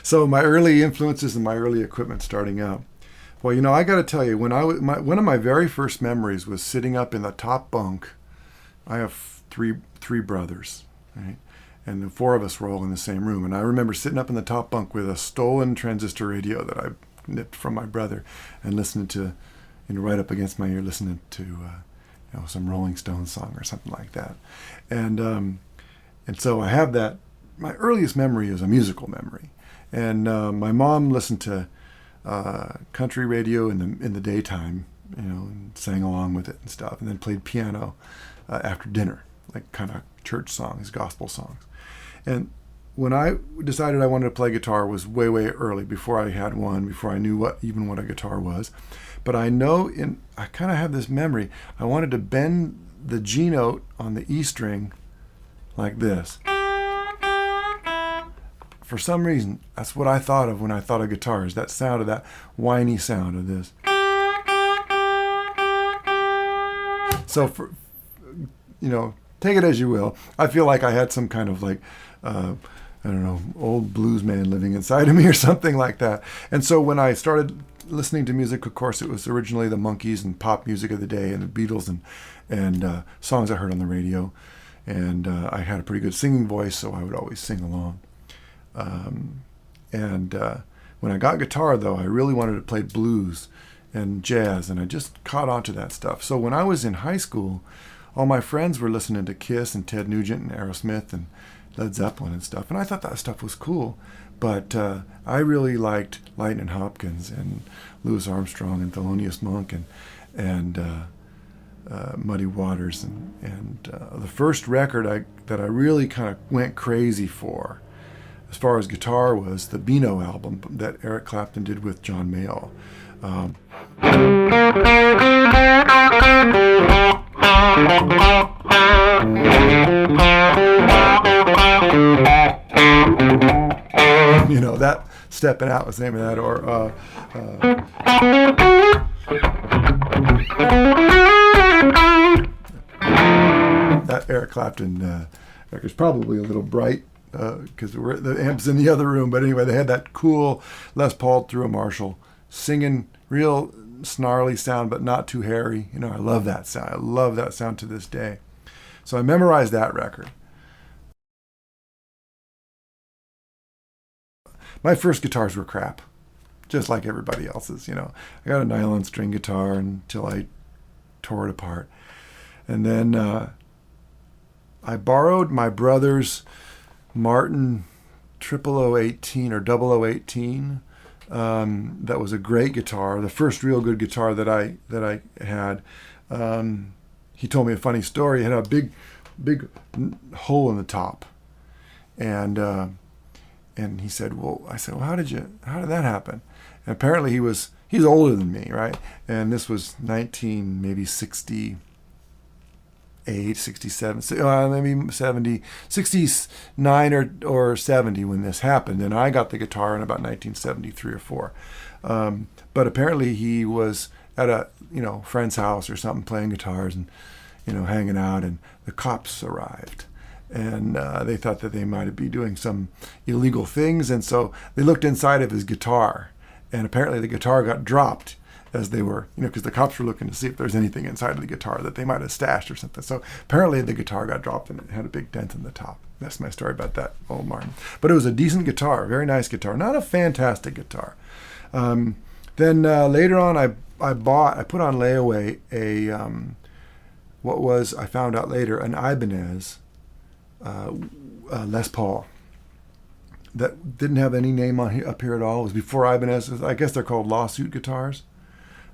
So my early influences and my early equipment starting out. Well, I got to tell you, when one of my very first memories was sitting up in the top bunk. I have three brothers, right? And the four of us were all in the same room. And I remember sitting up in the top bunk with a stolen transistor radio that I nipped from my brother and listening to, right up against my ear, listening to, some Rolling Stones song or something like that. And so I have that. My earliest memory is a musical memory. And my mom listened to country radio in the daytime, and sang along with it and stuff, and then played piano after dinner, like kind of church songs, gospel songs. And when I decided I wanted to play guitar was way, way early, before I had one, before I knew what a guitar was. But I know I kind of have this memory. I wanted to bend the G note on the E string like this. For some reason, that's what I thought of when I thought of guitars, that sound of that whiny sound of this. So take it as you will. I feel like I had some kind of old blues man living inside of me or something like that. And so when I started listening to music, of course, it was originally the Monkees and pop music of the day and the Beatles and songs I heard on the radio. And I had a pretty good singing voice, so I would always sing along. When I got guitar, though, I really wanted to play blues and jazz, and I just caught on to that stuff. So when I was in high school, all my friends were listening to Kiss and Ted Nugent and Aerosmith and Led Zeppelin and stuff, and I thought that stuff was cool. But I really liked Lightnin' Hopkins and Louis Armstrong and Thelonious Monk and Muddy Waters. And the first record that I really kind of went crazy for, as far as guitar, was the Beano album that Eric Clapton did with John Mayall. That Steppin' Out was the name of that, or that Eric Clapton record's probably a little bright because the amp's in the other room, but anyway, they had that cool Les Paul through a Marshall, singing real snarly sound, but not too hairy. I love that sound. I love that sound to this day. So I memorized that record. My first guitars were crap, just like everybody else's. I got a nylon string guitar until I tore it apart. And then I borrowed my brother's Martin 0018 or 0018. That was a great guitar, the first real good guitar that I had. He told me a funny story. It had a big hole in the top, and he said, I said, how did that happen? And apparently he's older than me, right? And this was 1968, 67, maybe 70, 69 or 70 when this happened. And I got the guitar in about 1973 or 4. But apparently he was at a friend's house or something playing guitars and hanging out, and the cops arrived. And they thought that they might be doing some illegal things, and so they looked inside of his guitar, and apparently the guitar got dropped as they were, because the cops were looking to see if there's anything inside of the guitar that they might have stashed or something. So apparently the guitar got dropped and it had a big dent in the top. That's my story about that old Martin. But it was a decent guitar, a very nice guitar, not a fantastic guitar. Then later on, I put on layaway I found out later, an Ibanez Les Paul that didn't have any name up here at all. It was before Ibanez. I guess they're called lawsuit guitars.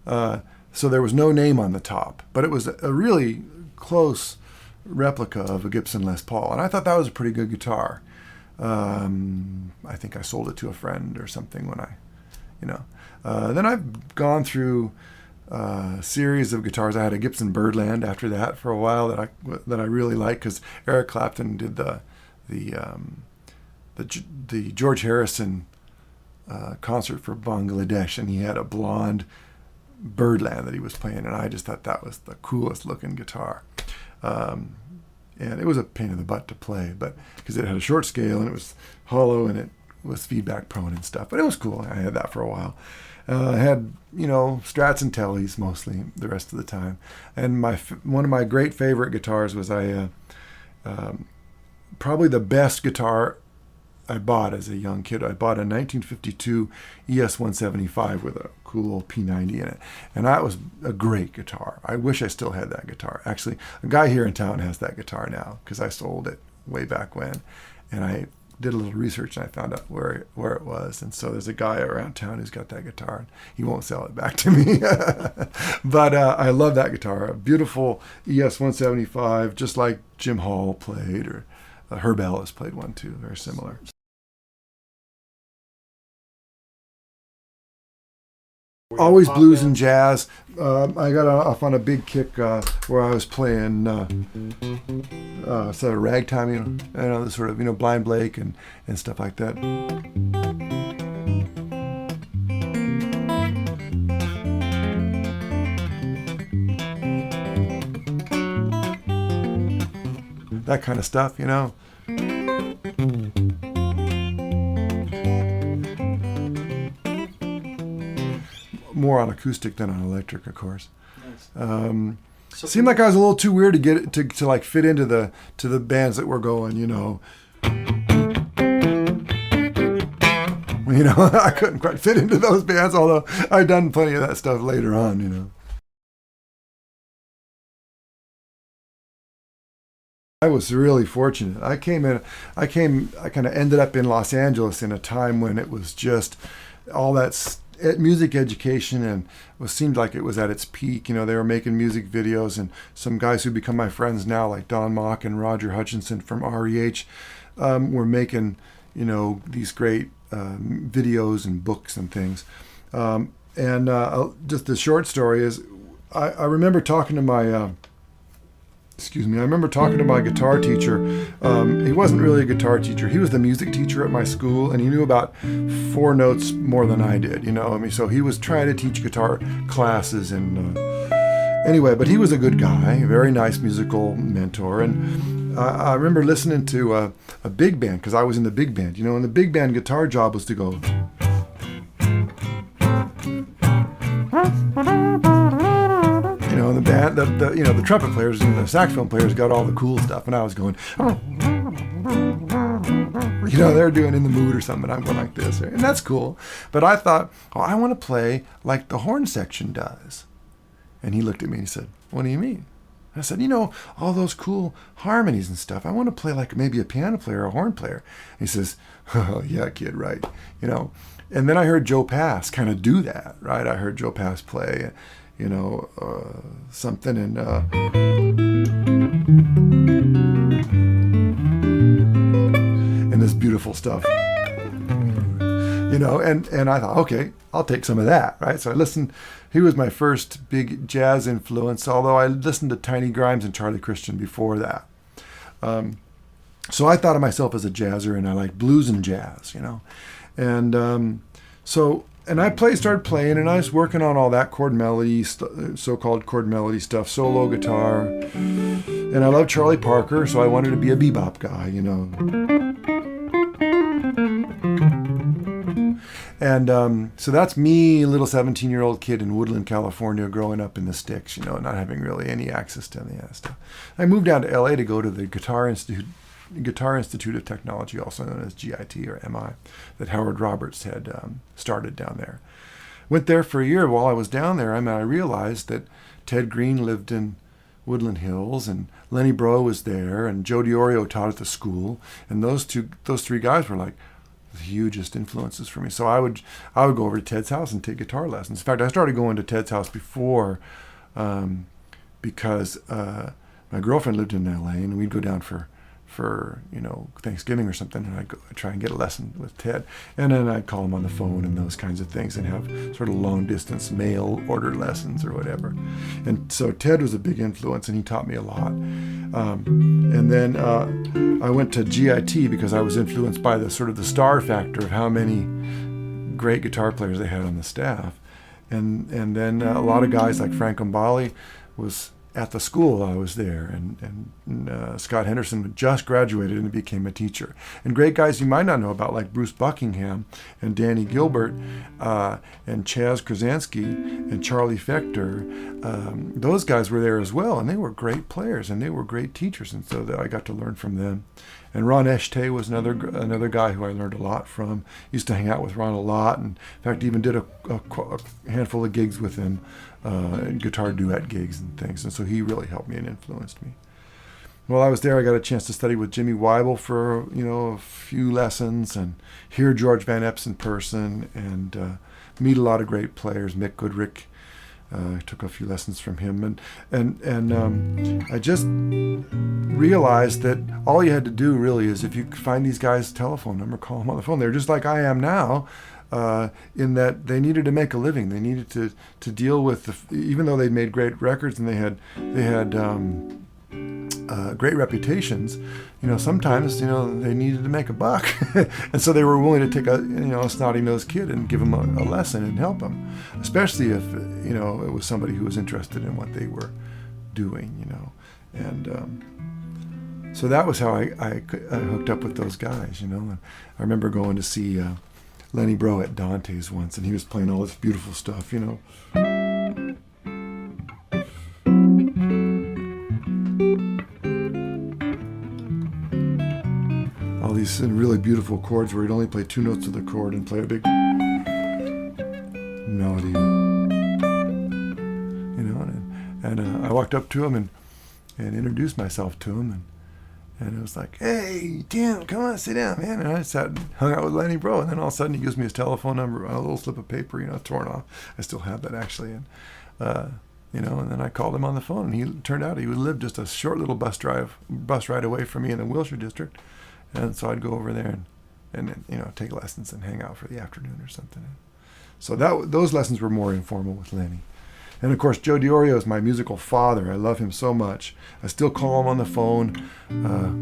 So there was no name on the top, but it was a really close replica of a Gibson Les Paul, and I thought that was a pretty good guitar. I think I sold it to a friend or something when then I've gone through a series of guitars. I had a Gibson Birdland after that for a while that I really liked, because Eric Clapton did the George Harrison concert for Bangladesh, and he had a blonde Birdland that he was playing, and I just thought that was the coolest looking guitar. And it was a pain in the butt to play, but because it had a short scale and it was hollow and it was feedback prone and stuff, but it was cool. I had that for a while. I had, Strats and Tellys mostly the rest of the time. And one of my great favorite guitars was probably the best guitar I bought as a young kid. I bought a 1952 ES-175 with a cool old P90 in it. And that was a great guitar. I wish I still had that guitar. Actually, a guy here in town has that guitar now because I sold it way back when. And I did a little research and I found out where it was. And so there's a guy around town who's got that guitar. And he won't sell it back to me. But I love that guitar. A beautiful ES-175, just like Jim Hall played, or Herb Ellis played one too, very similar. Always blues and jazz. I got off on a big kick where I was playing sort of ragtime, the sort of, Blind Blake and stuff like that. That kind of stuff, More on acoustic than on electric, of course. Nice. Seemed like I was a little too weird to get to like fit into the bands that were going, I couldn't quite fit into those bands, although I'd done plenty of that stuff later on, I was really fortunate. I kind of ended up in Los Angeles in a time when it was just all that music education, and it seemed like it was at its peak. They were making music videos, and some guys who become my friends now, like Don Mock and Roger Hutchinson from REH, were making, these great videos and books and things. Just the short story is, I remember talking to my guitar teacher. He wasn't really a guitar teacher. He was the music teacher at my school, and he knew about 4 notes more than I did, so he was trying to teach guitar classes, and anyway, but he was a good guy, a very nice musical mentor. And I remember listening to a big band, because I was in the big band, and the big band guitar job was to go... the band, the trumpet players and the saxophone players got all the cool stuff, and I was going, they're doing In the Mood or something, and I'm going like this, and that's cool. But I thought, I want to play like the horn section does. And he looked at me and he said, "What do you mean?" I said, all those cool harmonies and stuff. I want to play like maybe a piano player or a horn player. And he says, "Oh, yeah, kid, right." And then I heard Joe Pass kind of do that, right? I heard Joe Pass play, something, and this beautiful stuff, and I thought, okay, I'll take some of that, right? So I listened. He was my first big jazz influence, although I listened to Tiny Grimes and Charlie Christian before that. So I thought of myself as a jazzer, and I like blues and jazz, and And I started playing, and I was working on all that chord melody, so-called chord melody stuff, solo guitar. And I love Charlie Parker, so I wanted to be a bebop guy, And so that's me, a little 17-year-old kid in Woodland, California, growing up in the sticks, not having really any access to any of that stuff. I moved down to LA to go to the Guitar Institute of Technology, also known as GIT or MI, that Howard Roberts had started down there. Went there for a year. While I was down there, I realized that Ted Green lived in Woodland Hills, and Lenny Breau was there, and Joe DiOrio taught at the school, and those 3 guys were like the hugest influences for me. So I would go over to Ted's house and take guitar lessons. In fact, I started going to Ted's house before, because my girlfriend lived in LA, and we'd go down for Thanksgiving or something, and I'd try and get a lesson with Ted, and then I'd call him on the phone and those kinds of things, and have sort of long distance mail order lessons or whatever. And so Ted was a big influence, and he taught me a lot. And then I went to GIT because I was influenced by the sort of the star factor of how many great guitar players they had on the staff, and then a lot of guys like Frank Umbali was at the school I was there, and Scott Henderson just graduated and became a teacher. And great guys you might not know about, like Bruce Buckingham and Danny Gilbert and Chaz Krasinski and Charlie Fechter. Those guys were there as well, and they were great players and they were great teachers, and so I got to learn from them. And Ron Eshtay was another guy who I learned a lot from. Used to hang out with Ron a lot, and in fact even did a handful of gigs with him, guitar duet gigs and things. And so he really helped me and influenced me. While I was there, I got a chance to study with Jimmy Weibel for a few lessons and hear George Van Epps in person and meet a lot of great players. Mick Goodrick. I took a few lessons from him, and I just realized that all you had to do really is, if you could find these guys' telephone number, call them on the phone. They're just like I am now, in that they needed to make a living. They needed to deal with even though they made great records and they had great reputations. Sometimes they needed to make a buck, and so they were willing to take a snotty-nosed kid and give him a lesson and help him, especially if it was somebody who was interested in what they were doing. And so that was how I hooked up with those guys. And I remember going to see Lenny Breau at Dante's once, and he was playing all this beautiful stuff. All these really beautiful chords where he'd only play 2 notes of the chord and play a big melody. And I walked up to him and introduced myself to him, and it was like, "Hey, Tim, come on, sit down, man." And I sat and hung out with Lenny Breau, and then all of a sudden he gives me his telephone number on a little slip of paper, torn off. I still have that actually, and and then I called him on the phone, and he turned out he lived just a short little bus ride away from me in the Wilshire district. And so I'd go over there and take lessons and hang out for the afternoon or something. So those lessons were more informal with Lenny. And of course, Joe DiOrio is my musical father. I love him so much. I still call him on the phone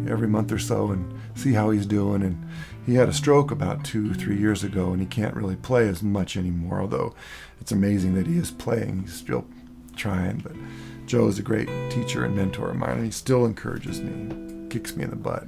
every month or so and see how he's doing. And he had a stroke about 2-3 years ago, and he can't really play as much anymore, although it's amazing that he is playing. He's still trying. But Joe is a great teacher and mentor of mine, and he still encourages me, kicks me in the butt.